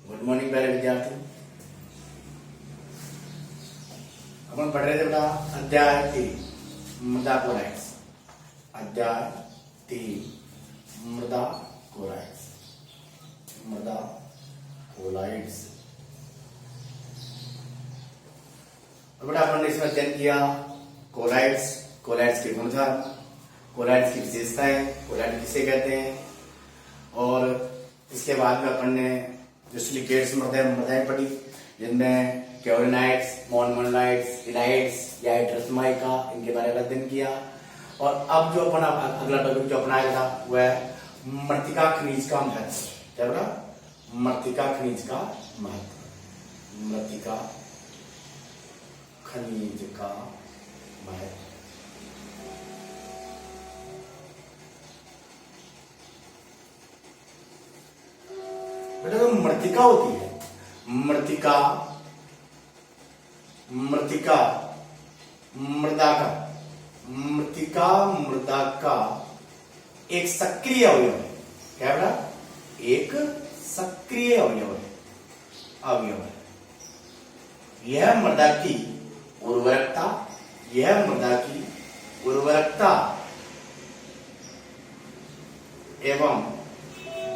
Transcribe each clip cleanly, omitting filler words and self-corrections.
Good morning प्यारे विद्यार्थी। अपन पढ़ रहे थे बेटा अध्याय 3 मृदा क्लोराइड्स। अध्याय 3 मृदा क्लोराइड्स। मृदा क्लोराइड्स बेटा अपन ने इसमें अध्ययन किया क्लोराइड्स, क्लोराइड्स के गुणधर्म, क्लोराइड्स की विशेषताएं, क्लोराइड किसे कहते हैं। और इसके बाद में अपन ने जो सिलिकेट्स मृदाएं पढ़ी जिनमें कैओलिनाइट्स, मोनोमोनाइट्स, इलाइट्स या हाइड्रोसमाइका, इनके बारे में अध्ययन किया। और अब जो अपन अगला टॉपिक जो अपनाया था वह मृत्तिका खनिज का महत्व। क्या बेटा? मृत्तिका खनिज का महत्व। मृत्तिका खनिज का महत्व। बेटा जो मृत्तिका होती है, मृत्तिका मृदा का एक सक्रिय अवयव है। क्या बेटा? एक सक्रिय अवयव है। यह मृदा की उर्वरकता एवं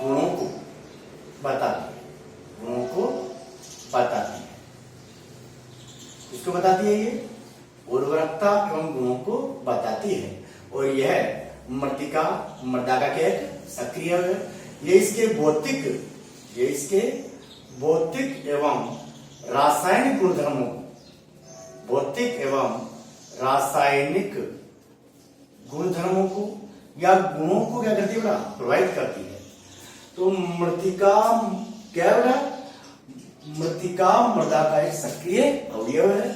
गुणों को बताती है। किसको बताती है? ये उर्वरकता एवं गुणों को बताती है। और यह मृदा का क्या है? सक्रिय है। ये इसके भौतिक एवं रासायनिक गुणधर्मों को या गुणों को क्या करती है? प्रभावित करती है। तो मृत्तिका क्या है? मृत्तिका मृदा का एक सक्रिय अवयव है।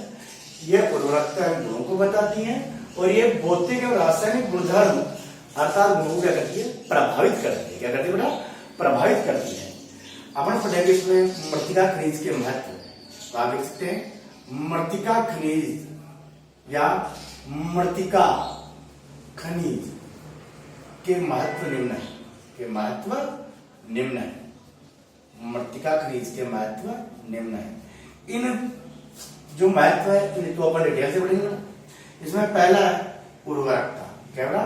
यह उर्वरकता गुणों को बताती है और ये भौतिक और रासायनिक गुणधर्म अर्थात गुणों को क्या करती है? प्रभावित करती है। क्या करती है बेटा? प्रभावित करती है। अपन पढ़ेंगे इसमें मृत्तिका खनिज के महत्व। तो आप देख सकते हैं मृत्तिका खनिज या मृत्तिका खनिज के महत्व निम्न है। मृत्तिका खनिज के महत्व निम्न है। इन जो महत्व है इनको अपन डिटेल से पढ़ेंगे। इसमें पहला है उर्वरकता। क्या बेटा?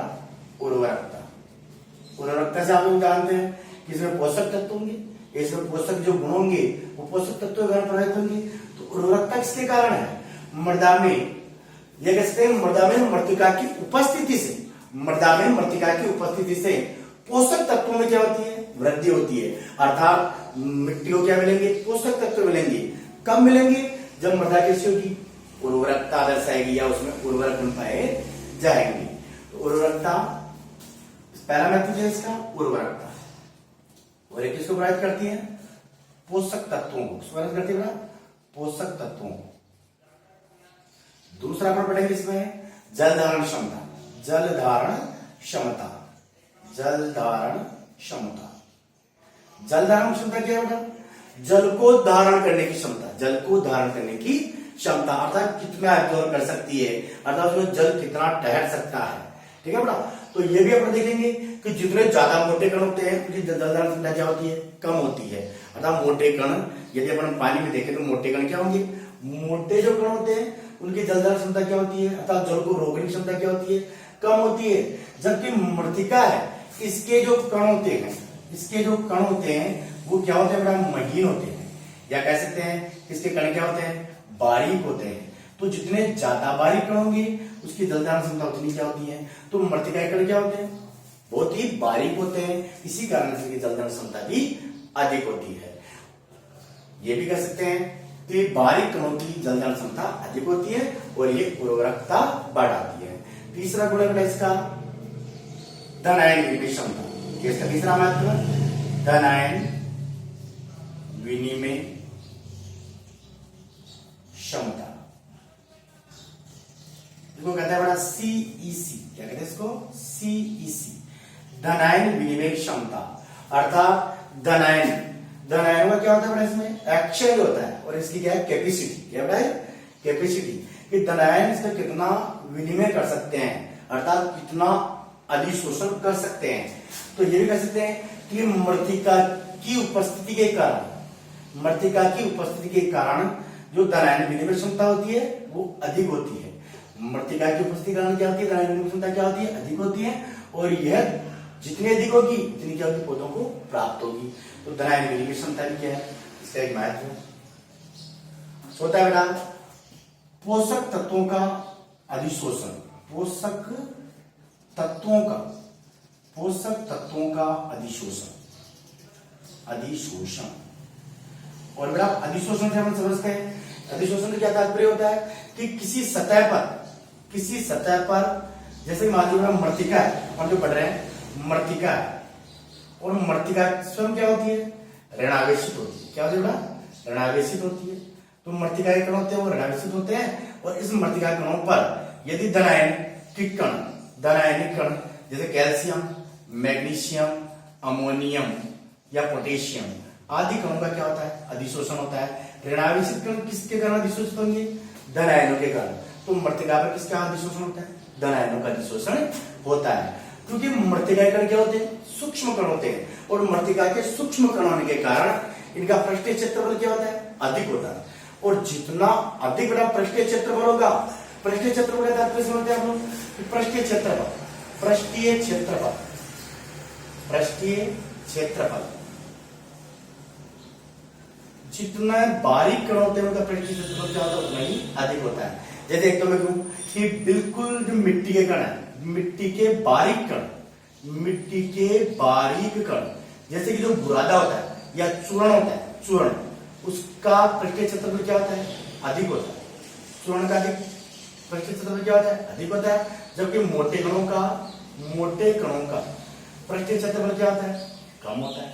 उर्वरकता से आप लोग जानते हैं कि इसमें पोषक तत्व होंगे, इसमें पोषक जो गुण होंगे वो पोषक तत्वों के कारण प्रभावित होंगे। तो उर्वरकता किसके कारण है? मृदा में यह कह सकते हैं मृदा में मृत्तिका की उपस्थिति से पोषक तत्वों में क्या होती है? वृद्धि होती है। अर्थात मिट्टी को क्या मिलेंगे? पोषक तत्व मिलेंगे। कब मिलेंगे? जब मृदा कैसी होगी? उर्वरकता दर्शाएगी या उसमें उर्वरक गुण पाए जाएंगे। तो उर्वरकता पहला महत्व है इसका उर्वरकता। और एक किसको प्रभावित करती है? पोषक तत्वों को। प्रभावित करती है पोषक तत्वों को। दूसरा अपन पढ़ेंगे इसमें जल धारण क्षमता। जल धारण क्षमता क्या है? जल को धारण करने की क्षमता। अर्थात कितना एब्जॉर्ब कर सकती है, अर्थात उसमें जल कितना ठहर सकता है। ठीक है बेटा? तो ये भी अपन देखेंगे कि जितने ज्यादा मोटे कण होते हैं उनकी जल धारण क्षमता क्या होती है? कम होती है। अर्थात मोटे कण यदि अपन पानी में देखें तो मोटे कण क्या होंगे? मोटे जो कण होते हैं उनकी जल धारण क्षमता क्या होती है? अर्थात जल को रोकने की क्षमता क्या होती है? कम होती है। जबकि मृत्तिका है इसके जो कण होते हैं वो क्या होते हैं? बड़ा महीन होते हैं, या कह सकते हैं इसके कण क्या होते हैं? बारीक होते हैं। तो जितने ज्यादा बारीक कण होंगे उसकी जल धारण क्षमता उतनी क्या होती है? तो मृत्तिका के कण क्या होते हैं? बहुत ही बारीक होते हैं। इसी कारण से जल धारण क्षमता भी अधिक होती है। ये भी कह सकते हैं कि बारीक कणों की जल धारण क्षमता अधिक होती है और ये उर्वरकता बढ़ाती है। तीसरा गुण है इसका धन आयन विनिमय क्षमता। इसका तीसरा महत्व धन आयन विनिमय क्षमता। इसको कहता है बड़ा सीईसी। क्या कहते हैं इसको? सीईसी, धन आयन विनिमय क्षमता। अर्थात धन आयन का क्या होता है बड़ा? इसमें एक्सचेंज होता है और इसकी क्या है? कैपेसिटी। क्या बड़ा है? कैपेसिटी कि धन आयन इसका कितना विनिमय कर सकते हैं, अर्थात कितना अधिशोषण कर सकते हैं। तो ये भी कह सकते हैं कि मृत्तिका की उपस्थिति के कारण मृतिका की उपस्थिति के कारण जो धनायन विनिमय क्षमता होती है वो अधिक होती है। मृतिका की उपस्थिति के कारण क्या होती है, धनायन विनिमय क्षमता क्या होती है, अधिक होती है। और यह जितनी अधिक होगी उतनी क्या होगी, पौधों को प्राप्त होगी। तो धनायन विनिमय क्षमता भी क्या है, इसका एक महत्व होता है बेटा पोषक तत्वों का अधिशोषण। पोषक तत्वों का अधिशोषण। और बेटा अधिशोषण से हम समझते हैं, अधिशोषण का क्या तात्पर्य होता है कि किसी सतह पर जैसे मान लीजिए मृतिका है, हम जो पढ़ रहे हैं मृतिका है, और मृतिका स्वयं क्या होती है, ऋणावेशित होती है। क्या होती है बेटा, ऋणावेशित होती है। तो मृतिका के कण होते हैं वो ऋणावेशित होते हैं, और इस मृतिका कणों पर यदि धनायनिक कण जैसे कैल्शियम, मैग्नीशियम, अमोनियम या पोटेशियम आदि कणों का क्या होता है, अधिशोषण होता है। ऋणावेशित कण किसके कारण अधिशोषित होंगे, धनायनों के कारण। तो मृतिका पर किसका अधिशोषण होता है, धनायनों का अधिशोषण होता है। क्योंकि मृतिका के कण क्या होते हैं, सूक्ष्म कण होते हैं, और मृतिका के सूक्ष्म कण होने के कारण इनका पृष्ठीय क्षेत्रफल क्या होता है, अधिक होता है। और जितना अधिक बड़ा पृष्ठीय क्षेत्रफल होगा, पृष्ठीय क्षेत्रफल का तात्पर्य समझते हैं आप लोग, पृष्ठीय क्षेत्रफल जितना बारीक कण होते हैं उनका पृष्ठीय क्षेत्रफल क्या होता है, उतना ही अधिक होता है। जैसे एक तो मैं कहूं कि बिल्कुल जो मिट्टी के कण है, मिट्टी के बारीक कण जैसे कि जो बुरादा होता है या चूर्ण होता है, चूर्ण उसका पृष्ठीय क्षेत्रफल क्या होता है, अधिक होता है। चूर्ण का अधिक पृष्ठीय क्षेत्रफल क्या होता है, अधिक होता है। जबकि मोटे कणों का पृष्ठीय क्षेत्रफल क्या होता है, कम होता है।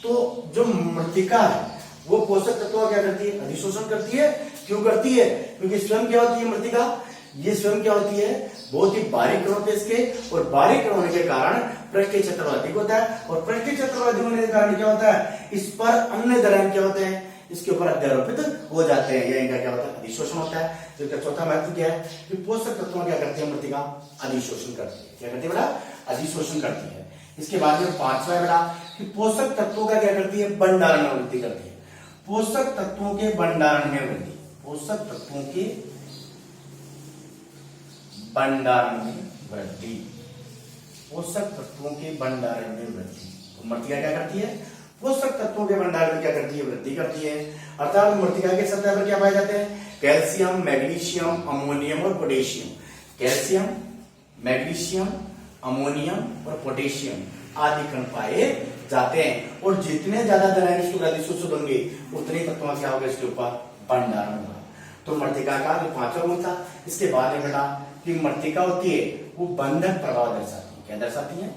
तो जो मृतिका है वो पोषक तत्वों क्या करती है, अधिशोषण करती है। क्यों करती है, क्योंकि स्वयं क्या होती है मृतिका, ये स्वयं क्या होती है, बहुत ही बारीक कण होते हैं इसके, और बारीक कण होने के कारण पृष्ठीय क्षेत्रफल अधिक होता है। और पृष्ठीय क्षेत्रफल अधिक होने के कारण क्या होता है, इस पर अन्य धनायन क्या होते हैं, इसके ऊपर अध्यारोपित हो जाते हैं, या इनका क्या होता है, अधिशोषण होता है। तो इसका चौथा महत्व क्या है कि पोषक तत्वों क्या करती है, मृतिका अधिशोषण करती है। क्या करती है बेटा, अधिशोषण करती है। इसके बाद में पांचवा है बेटा कि पोषक तत्वों का क्या करती है, भंडारण में वृद्धि करती है। पोषक तत्वों के भंडारण में वृद्धि, पोषक तत्वों के भंडारण में वृद्धि, पोषक तत्वों के भंडारण में वृद्धि। तो मृतिका क्या करती है, पोषक तत्वों के भंडारण में क्या करती है, वृद्धि करती है। अर्थात मृतिका के सतह पर क्या पाए जाते हैं, कैल्शियम, मैग्नीशियम, अमोनियम और पोटेशियम। कैल्शियम, मैग्नीशियम, अमोनियम और पोटेशियम आदि कण पाए जाते हैं। और जितने ज्यादा धनायन इसके ऊपर अधिशोषित होंगे उतने तत्वों का क्या होगा, इसके ऊपर भंडारण होगा। तो मृतिका का जो पांचवा गुण था। इसके बाद में बेटा कि मृतिका होती है वो बंधक प्रभाव दर्शाती है। क्या दर्शाती है,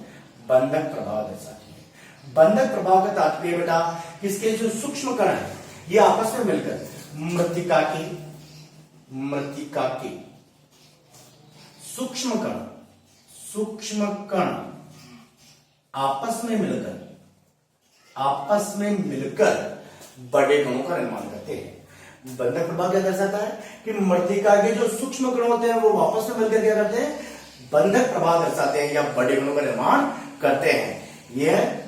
बंधक प्रभाव दर्शाती है। बंधक प्रभाव का तात्पर्य बेटा किसके जो सूक्ष्म कण है ये आपस में मिलकर मृतिका के सूक्ष्म कण आपस में मिलकर बड़े कणों का निर्माण करते हैं। बंधक प्रभाव क्या दर्शाता है कि मृतिका के जो सूक्ष्म कण होते हैं वो आपस में मिलकर क्या करते हैं, बंधक प्रभाव दर्शाते हैं या बड़े कणों का निर्माण करते हैं। यह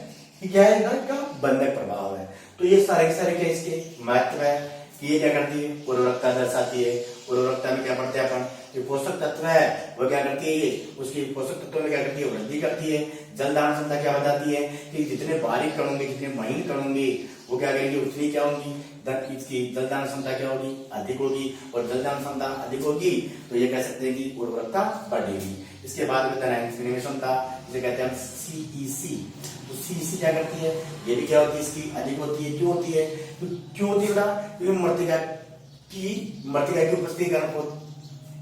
क्या है, इनका बंधक प्रभाव है। तो ये सारे क्या इसके महत्व है कि ये क्या करती है, उर्वरकता दर्शाती है। उर्वरकता में क्या पढ़ते हैं अपन, जो पोषक तत्व है वो क्या करती है, उसकी पोषक तत्वों में क्या करती है, वृद्धि करती है। जल धारण क्षमता क्या बताती है कि जितने बारीक कण होंगे, जितने महीन कण होंगे वो क्या करेंगे, उतनी क्या होगी, इसकी जल धारण क्षमता क्या होगी, अधिक होगी। और जल धारण क्षमता अधिक होगी तो ये कह सकते हैं कि उर्वरकता बढ़ेगी। इसके बाद में धनायन विनिमय क्षमता जिसे कहते हैं CEC। तो CEC क्या करती है, ये भी क्या होती है, इसकी अधिक होती है। क्यों होती है, क्यों होती है बेटा, क्योंकि मृतिका की उपस्थिति के कारण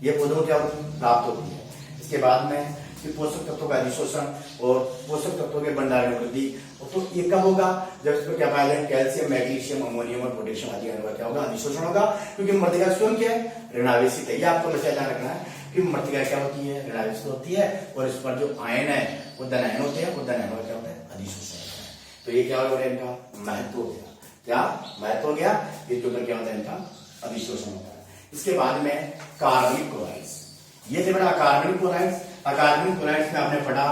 ये पौधों क्या होती है, प्राप्त होती है। इसके बाद में पोषक तत्वों का अधिशोषण और पोषक तत्वों के भंडारण में वृद्धि। तो ये कब होगा, जब इसमें क्या पाया जाए, कैल्शियम, मैग्नीशियम, अमोनियम और पोटेशियम आदि का क्या होगा, अधिशोषण होगा। क्योंकि मृतिका स्वयं क्या है, ऋणावेशित है। ये आपको हमेशा ध्यान रखना है कि मृतिका क्या होती है, ऋणावेशित होती है। और इस पर जो आयन है वो धनायन होते हैं, वो धनायनों का क्या होता है, अधिशोषण होता है। तो ये क्या होगा, इनका महत्व हो गया। क्या महत्व हो गया, इसके ऊपर क्या होता है, इनका अधिशोषण होता है। इसके बाद में कार्बनिक क्लोराइड्स, ये थे बड़ा कार्बनिक क्लोराइड्स। कार्बनिक क्लोराइड्स में आपने पढ़ा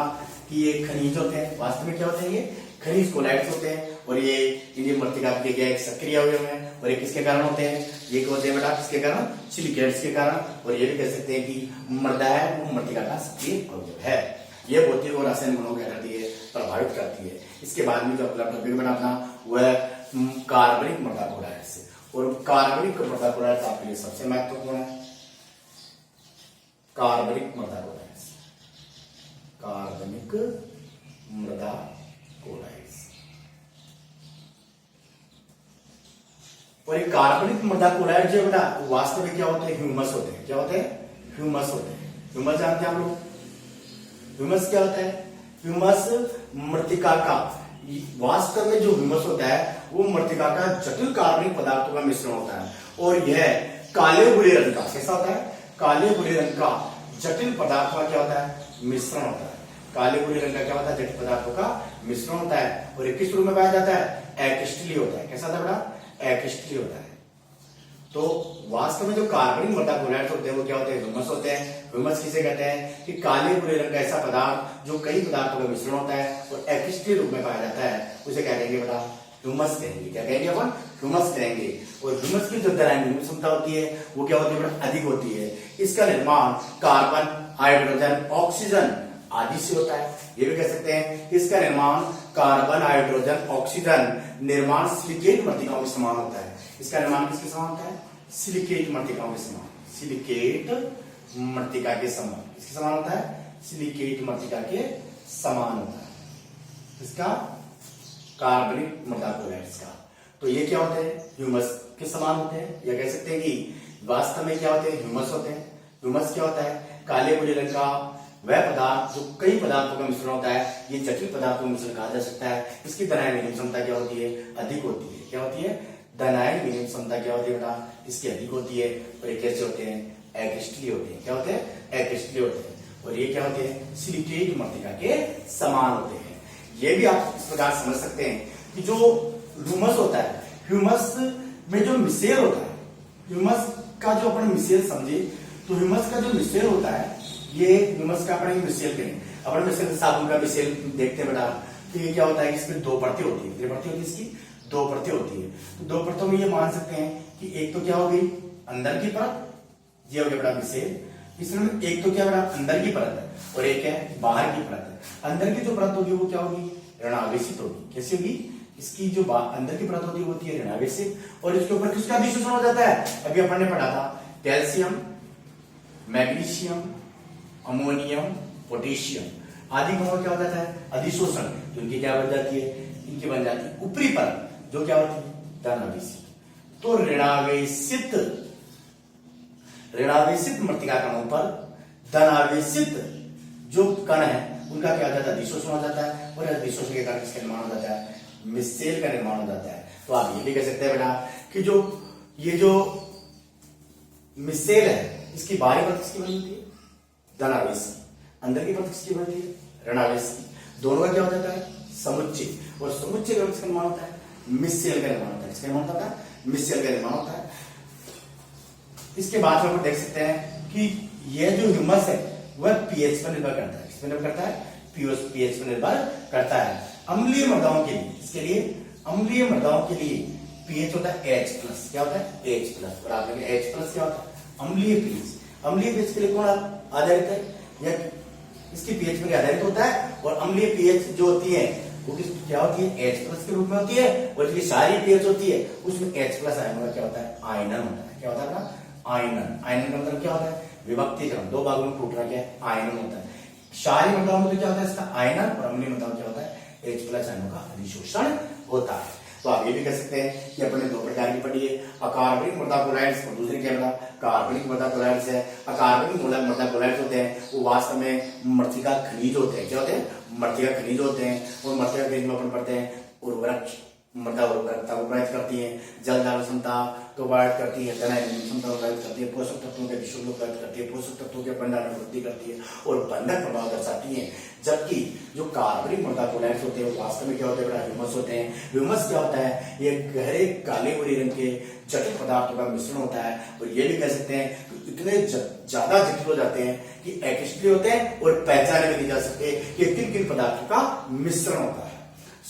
कि ये खनिज होते हैं, वास्तव में क्या होते हैं, ये खनिज क्लोराइड्स होते हैं। और ये इनकी मृतिका के क्या सक्रिय अवयव है, और ये किसके कारण होते हैं, ये होते हैं बेटा किसके कारण, सिलिकेट्स के कारण, और ये भी कह सकते हैं कि मृदा है वो मृतिका का सक्रिय अवयव है। ये भौतिक और रासायनिक गुणों क्या करती है, प्रभावित करती है। इसके बाद में जो अगला टॉपिक बना अपना वह कार्बनिक मृदा कोलाइड्स, और कार्बनिक मृदा कोलाइड्स आपके लिए सबसे महत्वपूर्ण है। कार्बनिक मृदा कोलाइड्स, कार्बनिक मृदा कोलाइड्स, और ये कार्बनिक मृदा कोलाइड जो बेटा वास्तव में क्या होते हैं, ह्यूमस होते हैं। क्या होते हैं, ह्यूमस होते हैं। ह्यूमस जानते हैं आप लोग, ह्यूमस क्या होता है, ह्यूमस मृतिका का, वास्तव में जो ह्यूमस होता है वो मृतिका का जटिल कार्बनिक पदार्थों का मिश्रण होता है, और यह काले भूरे रंग का, कैसा होता है, काले भूरे रंग का जटिल पदार्थों का क्या होता है, मिश्रण होता है। काले भूरे रंग का क्या होता है, जटिल पदार्थों का मिश्रण होता है, और ये किस रूप में पाया जाता है, एक्रिस्टलीय होता है। कैसा होता है बेटा, एक्रिस्टलीय होता है। तो वास्तव में जो कार्बनिक मृदा कोलाइड्स होते हैं वो क्या होते हैं, ह्यूमस होते हैं। ह्यूमस किसे कहते हैं कि काले भूरे रंग का ऐसा पदार्थ जो कई पदार्थों का मिश्रण होता है और एक्रिस्टलीय रूप में पाया जाता है, उसे क्या कहेंगे बेटा, ह्यूमस कहेंगे। क्या कहेंगे अपन, ह्यूमस कहेंगे। और ह्यूमस की जो दरायन क्षमता होती है वो क्या होती है बेटा, अधिक होती है। इसका निर्माण कार्बन, हाइड्रोजन, ऑक्सीजन आदि से होता है। ये भी कह सकते हैं इसका निर्माण कार्बन, हाइड्रोजन, ऑक्सीजन निर्माण सिलिकेट मृतिकाओं के समान होता है। इसका निर्माण किसके समान होता है, सिलिकेट मृतिकाओं के समान, सिलिकेट मृतिका के समान। किसके समान होता है, सिलिकेट मृतिका के समान होता है। इसका कार्बनिक मृदा कोलाइड्स का। तो ये क्या होते हैं, ह्यूमस के समान होते हैं, या कह सकते हैं कि वास्तव में क्या होते हैं, ह्यूमस होते हैं। ह्यूमस क्या होता है, काले भूरे रंग का वह पदार्थ जो कई पदार्थों का मिश्रण होता है, ये जटिल पदार्थों का मिश्रण कहा जा सकता है। इसकी दनायन विनिमय क्षमता क्या होती है, अधिक होती है। क्या होती है, दनायन विनिमय क्षमता क्या होती है बेटा, इसकी अधिक होती है। और ये कैसे होते हैं, एक्रिस्टलीय होते हैं। क्या होते हैं, एक्रिस्टलीय होते हैं। और ये क्या होते हैं, सिलिकेट मृतिका के समान होते हैं। ये भी आप इस प्रकार समझ सकते हैं कि जो ह्यूमस होता है, ह्यूमस में जो मिसेल होता है, ह्यूमस का जो अपन मिसेल समझे तो ह्यूमस का जो मिसेल होता है, ये ह्यूमस का अपन मिसेल करें। अपन मिसेल साबुन का मिसेल देखते हैं बेटा, तो ये क्या होता है, इसमें दो परतें होती है। कितनी परतें होती है, इसकी दो परतें होती है। तो दो परतों में ये मान सकते हैं कि एक तो क्या हो गई अंदर की परत, ये हो गया बेटा मिसेल। इसमें एक तो क्या बेटा अंदर की परत है, और एक है बाहर की परत है। अंदर की जो परत होगी वो क्या होगी, ऋणावेशित होगी। कैसी होगी, इसकी जो अंदर की परत होती है वो होती है ऋणावेशित, और इसके ऊपर किसका अधिशोषण हो जाता है, अभी अपन ने पढ़ा था, कैल्शियम, मैग्नीशियम, अमोनियम, पोटेशियम आदि गुणों क्या हो जाता है, अधिशोषण। तो इनकी क्या बन जाती है, इनकी बन जाती है ऊपरी परत जो क्या होती है, धनावेशित। तो ऋणावेशित, ऋणावेशित मृतिका कणों पर धनावेशित जो कण है उनका क्या हो जाता है, अधिशोषण हो जाता है, और अधिशोषण के कारण इसका निर्माण हो जाता है, मिसेल का निर्माण हो जाता है। तो आप ये भी कह सकते हैं बेटा कि जो ये जो मिसेल है इसकी बाहरी परत किसकी बनी होती है, धनावेशी, अंदर की परत किसकी बनती है, ऋणावेशी। दोनों का क्या हो जाता है, समुच्चय, और समुच्चय का किसका निर्माण होता है, मिसेल का निर्माण होता है। किसका निर्माण होता है, मिसेल का निर्माण होता है। इसके बाद में हम देख सकते हैं कि यह जो ह्यूमस है वह पीएच पर निर्भर करता है। किस पर निर्भर करता है, पीएच पर निर्भर करता है। अम्लीय मृदाओं के लिए, इसके लिए अम्लीय मृदाओं के लिए पीएच होता है H+। क्या होता है, H+। और आप देखें H+ क्या होता है, अम्लीय पीएच। अम्लीय पीएच के लिए कौन आधारित है, या इसकी पीएच पर आधारित होता है। और अम्लीय पीएच जो होती है वो किस क्या होती है, H+ के रूप में होती है। और इसकी सारी पीएच होती है उसमें H+ आयन का क्या होता है, आयनन होता है। क्या होता है ना, आयनन। आयनन का मतलब क्या होता है, विभक्तिकरण, दो भागों में टूटना, क्या है, आयनन होता है। क्षारीय मृदाओं में तो क्या होता है इसका आयनन, और अम्लीय मृदाओं क्या होता है, H+ आयनों का अधिशोषण होता है। तो आप ये भी कह सकते हैं कि अपने दो प्रकार की पढ़ी है, अकार्बनिक मृदा कोलाइड्स और दूसरी क्या बता, कार्बनिक मृदा कोलाइड्स है। अकार्बनिक मृदा कोलाइड्स होते हैं वो वास्तव में मृतिका खनिज होते हैं। क्या होते हैं, मृतिका खनिज होते हैं। और मृतिका खनिज में अपन पढ़ते हैं उर्वरक, मृदा उर्वरकता को प्रभावित करती है, जल धारण क्षमता को प्रभावित करती है, दनायन क्षमता को प्रभावित करती है, पोषक तत्वों के विषयों को प्रभावित करती है, पोषक तत्वों के भंडारण में वृद्धि करती है और बंधक प्रभाव दर्शाती है। जबकि जो कार्बनिक मृदा कोलाइड्स होते हैं वास्तव में क्या होते हैं, ह्यूमस होते हैं। ह्यूमस क्या होता है, ये गहरे काले भूरे रंग के जटिल पदार्थों का मिश्रण होता है। और ये भी कह सकते हैं इतने ज्यादा जटिल हो जाते हैं कि एक्रिस्टलीय होते हैं और पहचाने में नहीं जा सकते कि किन किन पदार्थों का मिश्रण होता है।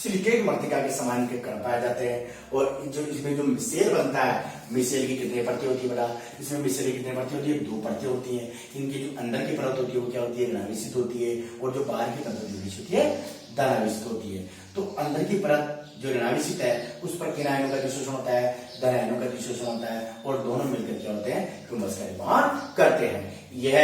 सिलिकेट मृतिका के समान के कण पाए जाते हैं। और जो इसमें जो मिसेल बनता है, मिसेल की कितनी परतें होती है बेटा, इसमें मिसेल की कितनी परतें होती है, 2 परतें होती हैं। इनकी जो अंदर की परत होती है वो क्या होती है, ऋणावेशित होती है, और जो बाहर की परत होती है धनावेशित होती है। तो अंदर की परत जो ऋणावेशित है उस पर किन आयनों का अधिशोषण होता है, धन आयनों का अधिशोषण होता है, और दोनों मिलकर क्या होते हैं, ह्यूमस का निर्माण करते हैं। यह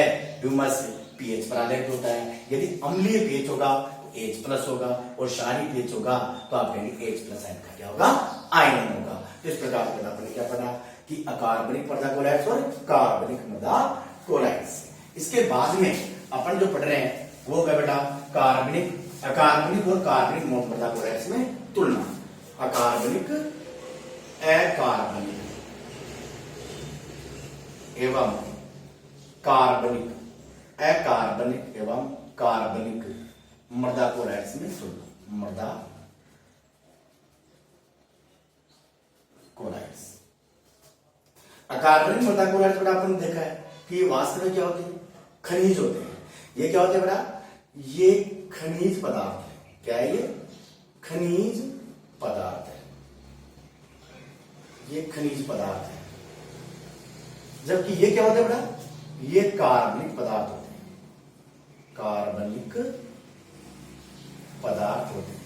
ह्यूमस पीएच पर आधारित होता है। यदि अम्लीय पीएच होगा तो H+ होगा, और क्षारीय पीएच होगा तो आप कहेंगे H+ आयन का क्या होगा, आयन होगा। तो इस प्रकार से आपने क्या पढ़ा कि अकार्बनिक मृदा क्लोराइड्स और कार्बनिक मृदा क्लोराइड्स। इसके बाद में अपन जो पढ़ रहे हैं वो क्या बेटा, अकार्बनिक और कार्बनिक मृदा क्लोराइड्स में तुलना। अकार्बनिक, अकार्बनिक एवं कार्बनिक, अकार्बनिक एवं कार्बनिक मृदा क्लोराइड्स में तुलना। मृदा क्लोराइड्स, अकार्बनिक मृदा क्लोराइड्स बेटा अपन देखा है कि वास्तव में क्या होते हैं, खनिज होते हैं। ये क्या होते हैं बेटा, ये खनिज पदार्थ है। क्या है ये, खनिज पदार्थ है, ये खनिज पदार्थ है। जबकि ये क्या होते हैं बेटा, ये कार्बनिक पदार्थ होते हैं, कार्बनिक पदार्थ होते हैं,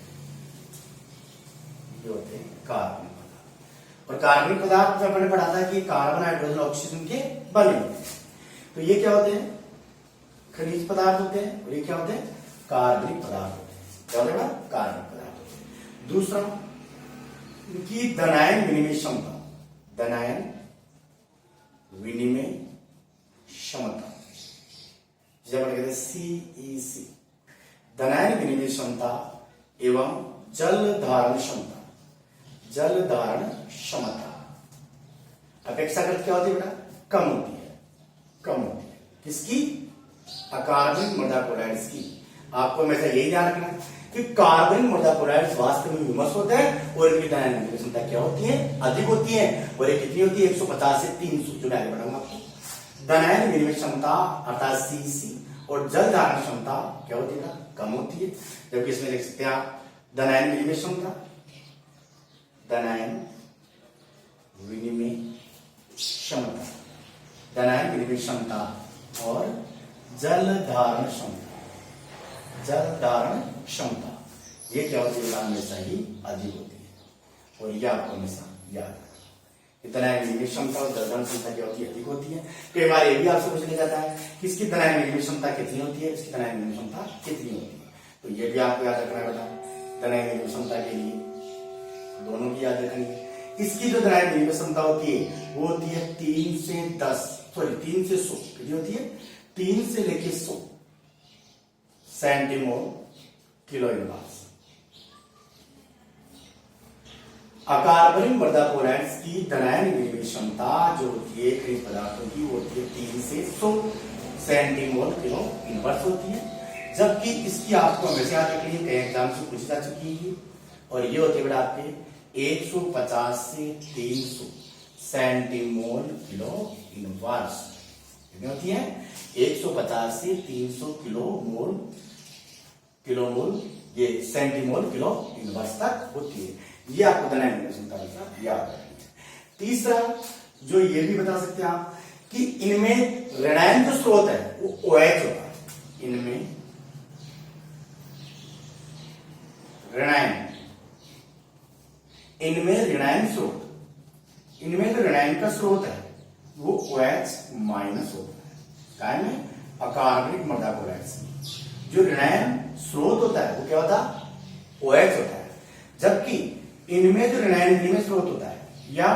ये होते हैं कार्बनिक पदार्थ। और कार्बनिक पदार्थ में अपने पढ़ा था कि कार्बन, हाइड्रोजन, ऑक्सीजन के बने होते हैं। तो ये क्या होते हैं, खनिज पदार्थ होते हैं, और ये क्या होते हैं, कार्बनिक पदार्थ होते हैं। क्या होते हैं, कार्बनिक पदार्थ होते हैं। दूसरा, इनकी धनायन विनिमय क्षमता, धनायन विनिमय क्षमता, जब कहते हैं CEC, धनायन विनिमय क्षमता एवं जल धारण क्षमता, जल धारण क्षमता अपेक्षाकृत क्या होती है बेटा, कम होती है, कम होती है। किसकी, अकार्बनिक मृदा क्लोराइड्स की। आपको हमेशा यही ध्यान रखना है कि कार्बनिक मृदा क्लोराइड्स वास्तव में ह्यूमस होते हैं, और इनकी धनायन विनिमय क्षमता क्या होती है, अधिक होती है। और ये कितनी होती है, 150 से 300, जो मैं आगे बढ़ाऊंगा आपको। धनायन विनिमय क्षमता अर्थात CEC और जल धारण क्षमता क्या होती है, कम होती है। जबकि इसमें लिख सकते हैं आप धनायन विनिमय क्षमता, धनायन विनिमय क्षमता, धनायन विनिमय क्षमता और जल धारण क्षमता, जल धारण क्षमता, ये क्या होती है, हमेशा ही अधिक होती है। और ये आपको हमेशा याद रखना। धनायन विनिमय क्षमता और जल धारण क्षमता क्या होती है, अधिक होती है। कई बार ये भी आपसे पूछ लिया जाता है कि इसकी धनायन विनिमय क्षमता कितनी होती है, इसकी धनायन विनिमय क्षमता कितनी होती है। तो ये भी आपको याद रखना बेटा, धनायन विनिमय क्षमता के लिए दोनों की याद रखनी है। इसकी जो धनायन विनिमय क्षमता होती है वो होती है 3 से 100, कितनी होती है, 3 से लेके 100 सेंटीमोल किलो इनवर्स। अकार्बनिक मृदा क्लोराइड्स की धनायन विनिमय क्षमता जो होती है खनिज पदार्थों की, वो होती है 3 से 100 सेंटीमोल किलो इनवर्स होती है। जबकि इसकी आपको हमेशा याद रखनी है, कई एग्जाम से पूछी जा चुकी है, और ये होते हैं आपके 150 से 300 सेंटीमोल किलो इनवर्स। कितनी होती है, 150 से 300 किलोमोल ये सेंटीमोल किलो इनवर्स तक होती है। ये आपको धनायन विनिमय क्षमता याद रखनी है। तीसरा जो ये भी बता सकते हैं आप कि इनमें ऋणायन जो स्रोत है वो OH होता है। इनमें ऋणायन, इनमें ऋणायन स्रोत, इनमें जो ऋणायन का स्रोत है वो OH- होता है। काय में, अकार्बनिक मृदा क्लोराइड्स में जो ऋणायन स्रोत होता है वो क्या होता है, OH होता है। जबकि इनमें जो ऋणायन विनिमय स्रोत होता है या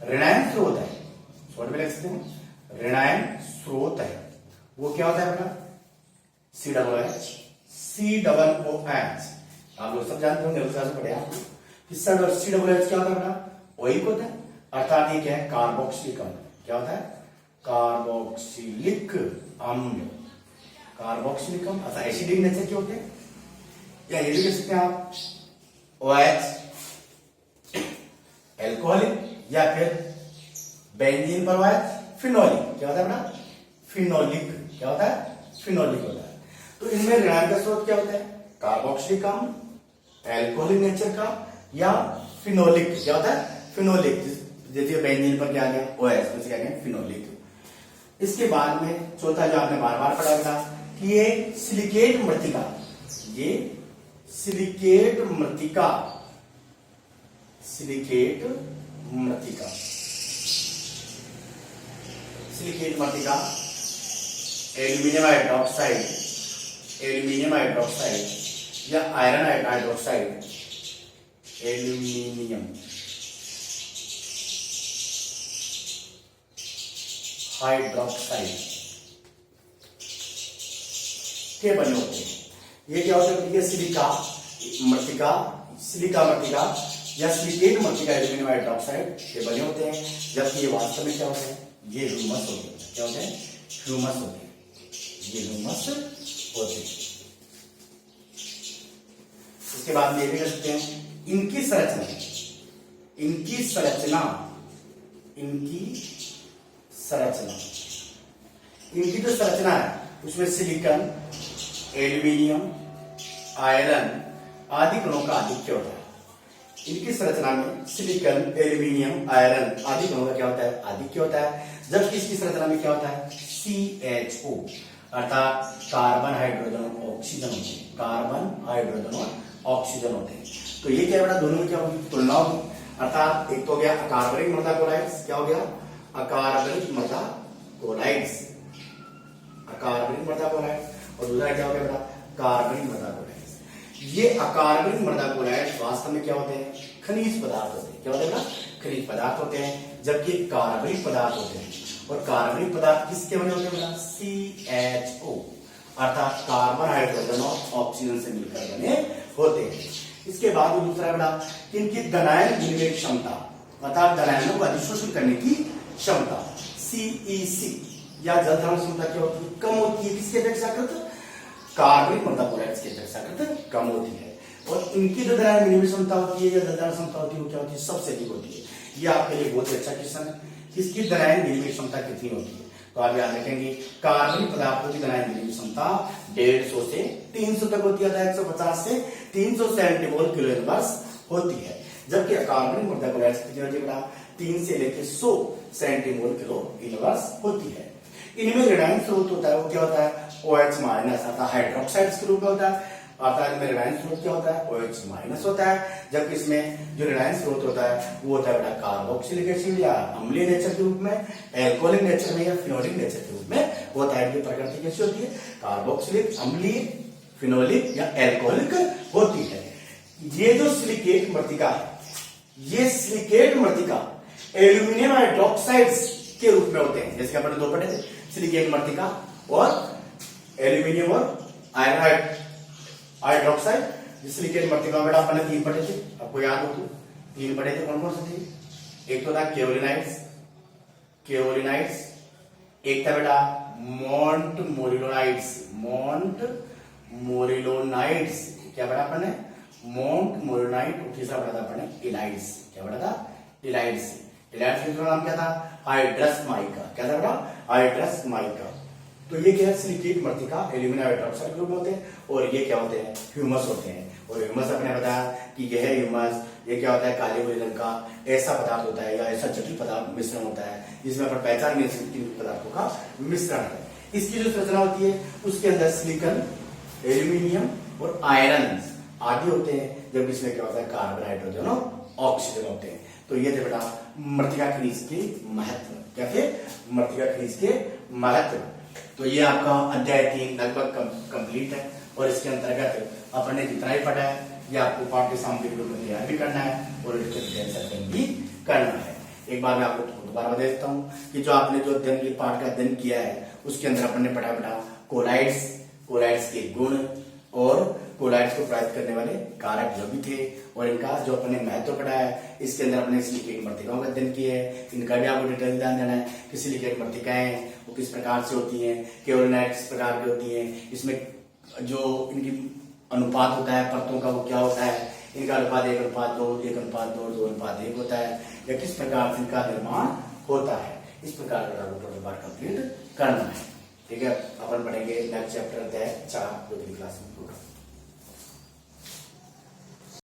ऋणायन स्रोत है, शॉर्ट में लिख सकते हैं, ऋणायन स्रोत है, वो क्या होता है अपना, COOH। आप लोग सब जानते होंगे, पढ़े आप COOH क्या होता है अपना, ओइक होता है। अर्थात ये क्या है, कार्बोक्सिलिक अम्ल। क्या होता है, कार्बोक्सिलिक अम्ल, कार्बोक्सिलिक अम्ल अर्थात एसिडिक नेचर के होते हैं। या ये भी कह सकते हैं आप OH एल्कोहलिक, या फिर बेंजीन पर OH फिनोलिक। क्या होता है अपना, फिनोलिक। क्या होता है, फिनोलिक होता है। तो इनमें ऋणायन का स्रोत क्या होता है, कार्बोक्सिलिक अम्ल, एल्कोहलिक नेचर का या फिनोलिक, क्या होता है फिनोलिक, जैसे बेंजीन पर क्या आ गया OH, तो क्या गया फिनोलिक। इसके बाद में चौथा जो आपने बार बार पढ़ा था कि ये सिलिकेट मृतिका, ये सिलिकेट मृतिका, सिलिकेट मृतिका, सिलिकेट मृतिका एल्यूमिनियम हाइड्रोक्साइड, एल्यूमिनियम हाइड्रोक्साइड या आयरन हाइड्रोक्साइड, एल्यूमिनियम हाइड्रोक्साइड के बने होते हैं। ये क्या होता है, सिलिका मृतिका, सिलिका मृतिका या सिलिकेट मृतिका एल्यूमिनियम हाइड्रोक्साइड के बने होते हैं, जबकि ये वास्तव में क्या होते हैं, ये ह्यूमस होते हैं। क्या होते हैं, ह्यूमस होते हैं, ये ह्यूमस होते हैं। उसके बाद में ये भी कर सकते हैं इनकी संरचना, इनकी संरचना, इनकी संरचना, इनकी जो संरचना है उसमें सिलिकॉन, एल्यूमिनियम, आयरन आदि कणों का आधिक्य होता है। इनकी संरचना में सिलिकॉन, एल्यूमिनियम, आयरन आदि कणों का क्या होता है, आधिक्य होता है। जबकि इसकी संरचना में क्या होता है, CHO अर्थात कार्बन हाइड्रोजन और ऑक्सीजन होते हैं, कार्बन हाइड्रोजन और ऑक्सीजन होते हैं। तो ये क्या बड़ा, दोनों में क्या होगी, तुलना होगी। अर्थात एक तो हो गया अकार्बनिक मृदा कोलाइड्स, क्या हो गया अकार्बनिक मृदा कोलाइड्स, अकार्बनिक मृदा कोलाइड्स, और दूसरा क्या हो गया बेटा कार्बनिक मृदा कोलाइड्स। ये अकार्बनिक मृदा कोलाइड्स वास्तव में क्या होते हैं, खनिज पदार्थ होते हैं। क्या होते हैं बेटा, खनिज पदार्थ होते हैं, जबकि कार्बनिक पदार्थ होते हैं। और कार्बनिक पदार्थ किसके बने होते हैं बेटा, CHO अर्थात कार्बन हाइड्रोजन और ऑक्सीजन से मिलकर बने होते हैं। इसके बाद दूसरा बेटा इनकी दनायन विनिमय क्षमता अर्थात दनायनों को अधिशोषण करने की क्षमता, CEC या जल धारण क्षमता क्या होती है, कम होती है। किसके अपेक्षाकृत, कार्बनिक मृदा कोलाइड्स की अपेक्षाकृत कम होती है। और इनकी जो दनायन विनिमय क्षमता होती है या जल धारण क्षमता होती है वो क्या होती है, सबसे अधिक होती है। ये आपके लिए बहुत ही अच्छा क्वेश्चन है, इसकी दनायन विनिमय क्षमता कितनी होती है। तो आप याद रखेंगे कार्बनिक पदार्थों की दनायन विनिमय क्षमता 150 से 300 तक होती है, 150 से 300 सेंटीमोल किलो इनवर्स होती है। जबकि अकार्बनिक मृदा कोलाइड्स कितनी होती है, 3 से लेकर 100 सेंटीमोल किलो इनवर्स होती है। इनमें ऋणायन स्रोत होता है, वो क्या होता है, OH माइनस अर्थात हाइड्रोक्साइड के रूप में होता है। अर्थात इनमें ऋणायन स्रोत क्या होता है, OH माइनस होता है। जबकि इसमें जो ऋणायन स्रोत होता है वो होता है बेटा कार्बोक्सिलिक एसिड या अम्लीय नेचर के रूप में, एल्कोहलिक नेचर में या फिनोलिक नेचर के रूप में होता है। ये प्रकृति कैसी होती है, कार्बोक्सिलिक, अम्लीय, फिनोलिक या एल्कोहलिक होती है। ये जो सिलिकेट मृतिका है, ये सिलिकेट मृतिका एल्यूमिनियम हाइड्रोक्साइड्स के रूप में होते हैं। जैसे अपन दो पढ़े थे, सिलिकेट मृतिका और एल्यूमिनियम और आयरन हाइड्रोक्साइड। सिलिकेट मृतिका बेटा अपन ने 3 पढ़े थे, आपको याद हो तो 3 पढ़े थे, कौन कौन से थे, एक तो था केओलिनाइड्स, केओलिनाइड्स, एक था बेटा मोंट मोरिलोनाइड्स, मोंट मोरिलोनाइड्स, क्या पढ़ा अपन ने, मोंट मोरिलोनाइड, और तीसरा पढ़ा था अपन ने इलाइड्स, क्या पढ़ा था, इलाइड्स। इलाइड्स का नाम क्या था, हाइड्रस माइका, क्या था बेटा, हाइड्रस माइका। तो ये क्या है, सिलिकेट मृतिका एल्यूमिनियम हाइड्रोक्साइड ग्रुप होते हैं, और ये क्या होते हैं, ह्यूमस होते हैं। और ह्यूमस अपने बताया कि यह ह्यूमस ये क्या होता है, काले भूरे रंग का ऐसा पदार्थ होता है या ऐसा जटिल पदार्थ मिश्रण होता है जिसमें अपन पहचान नहीं सकती पदार्थों का मिश्रण है। इसकी जो संरचना होती है उसके अंदर सिलिकॉन, एल्यूमिनियम और आयरन आदि होते हैं, जबकि इसमें क्या होता है, कार्बन, हाइड्रोजन और ऑक्सीजन होते हैं। तो ये थे बेटा मृतिका खनिज के महत्व, क्या थे, मृतिका खनिज के महत्व। तो ये आपका अध्याय 3 लगभग कंप्लीट है, और इसके अंतर्गत अपन ने जितना ही पढ़ा है ये आपको पाठ्य सामग्री के रूप में तैयार भी करना है और इसके अध्ययन भी करना है। एक बार मैं आपको दोबारा बता देता हूँ कि जो आपने जो अध्ययन की पाठ का अध्ययन किया है उसके अंदर अपन ने पढ़ा बेटा कोलाइड्स, कोलाइड्स के गुण और कोलाइड्स को प्राप्त करने वाले कारक जो भी थे, और इनका जो अपने महत्व पढ़ा है। इसके अंदर अपने सिलिकेट मृतिकाओं का अध्ययन किया है, इनका भी आपको डिटेल ध्यान देना है कि सिलिकेट मृतिकाएं वो किस प्रकार से होती हैं, केओलिनाइट किस प्रकार की होती हैं, इसमें जो इनकी अनुपात होता है परतों का वो क्या होता है, इनका अनुपात 1:2, 1:2, 2:1 होता है, या किस प्रकार से इनका निर्माण होता है। इस प्रकार का कंप्लीट करना है। ठीक है, अपन पढ़ेंगे नेक्स्ट चैप्टर अध्याय 4 अगली क्लास में होगा।